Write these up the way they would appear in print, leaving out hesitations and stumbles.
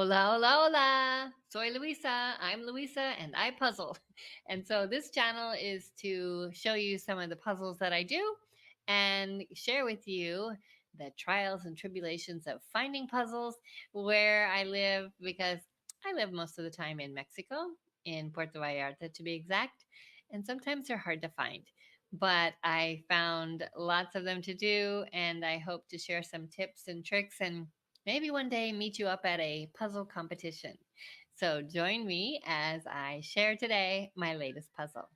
Hola, hola, hola. Soy Luisa. I'm Luisa and I puzzle. And so this channel is to show you some of the puzzles that I do and share with you the trials and tribulations of finding puzzles where I live, because I live most of the time in Mexico, in Puerto Vallarta to be exact. And sometimes they're hard to find. But I found lots of them to do, and I hope to share some tips and tricks and maybe one day meet you up at a puzzle competition. So join me as I share today my latest puzzle.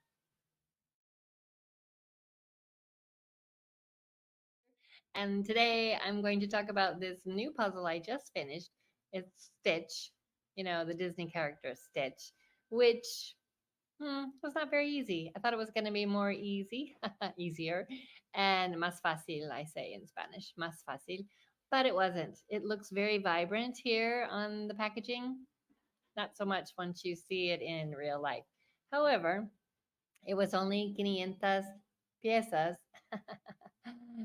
And today I'm going to talk about this new puzzle I just finished. It's Stitch, the Disney character Stitch, which was not very easy. I thought it was going to be more easy, easier, and más fácil, I say in Spanish, más fácil. But it wasn't. It looks very vibrant here on the packaging. Not so much once you see it in real life. However, it was only 500 piezas,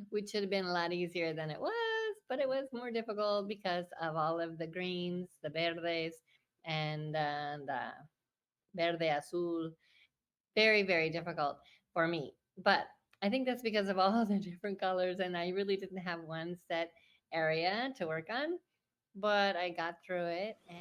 which should have been a lot easier than it was, but it was more difficult because of all of the greens, the verdes, and the verde azul. Very, very difficult for me. But I think that's because of all the different colors, and I really didn't have one set area to work on, but I got through it. And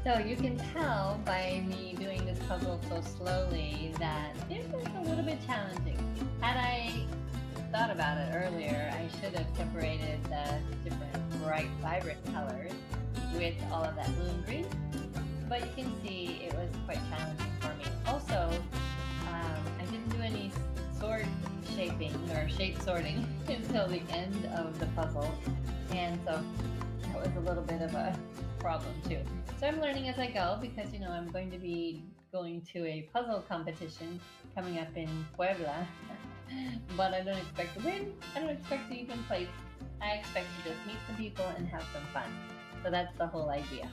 so you can tell by me doing this puzzle so slowly that it was a little bit challenging. Had I thought about it earlier, I should have separated the different bright, vibrant colors with all of that blue and green. But you can see it was quite challenging for me. Also, I didn't do any sword shaping or shape sorting until the end of the puzzle. And so that was a little bit of a problem too. So I'm learning as I go because, I'm going to be going to a puzzle competition coming up in Puebla. But I don't expect to win. I don't expect to even place. I expect to just meet some people and have some fun. So that's the whole idea.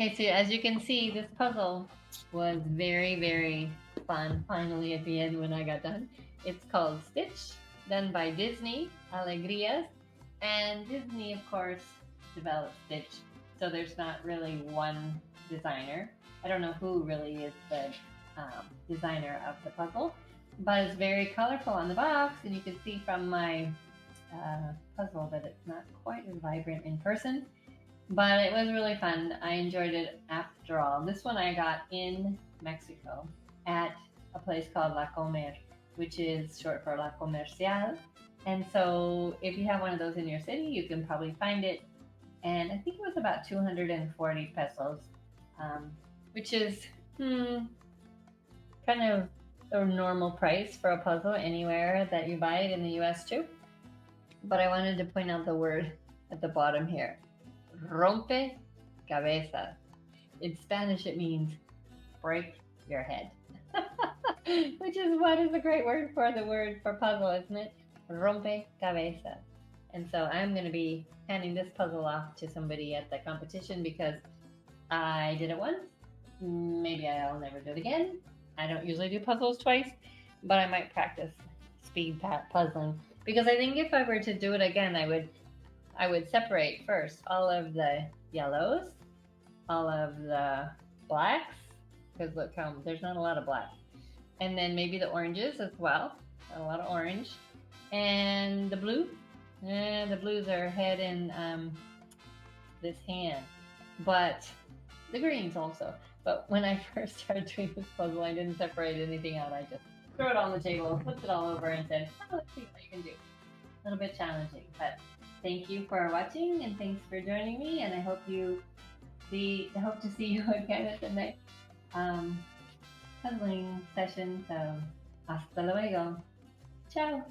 Okay, so as you can see, this puzzle was very, very fun finally at the end when I got done. It's called Stitch, done by Disney, Alegrias. And Disney, of course, developed Stitch. So there's not really one designer. I don't know who really is the designer of the puzzle, but it's very colorful on the box. And you can see from my puzzle that it's not quite as vibrant in person. But it was really fun. I enjoyed it after all. This one I got in Mexico at a place called La Comer, which is short for La Comercial. And so if you have one of those in your city, you can probably find it. And I think it was about 240 pesos, which is kind of a normal price for a puzzle anywhere that you buy it in the US too. But I wanted to point out the word at the bottom here, rompe cabezas. In Spanish, it means break your head, which is what is a great word for puzzle, isn't it? Rompe cabezas. And so I'm going to be handing this puzzle off to somebody at the competition because I did it once. Maybe I'll never do it again. I don't usually do puzzles twice, but I might practice speed puzzling because I think if I were to do it again, I would separate first all of the yellows, all of the blacks, because look how there's not a lot of black, and then maybe the oranges as well, not a lot of orange, and the blue. The blues are head in this hand, but the greens also. But when I first started doing this puzzle, I didn't separate anything out. I just threw it on the table, flipped it all over, and said, oh, let's see what you can do. A little bit challenging, but thank you for watching and thanks for joining me. And I hope to see you again at the next puzzling session. So hasta luego. Ciao.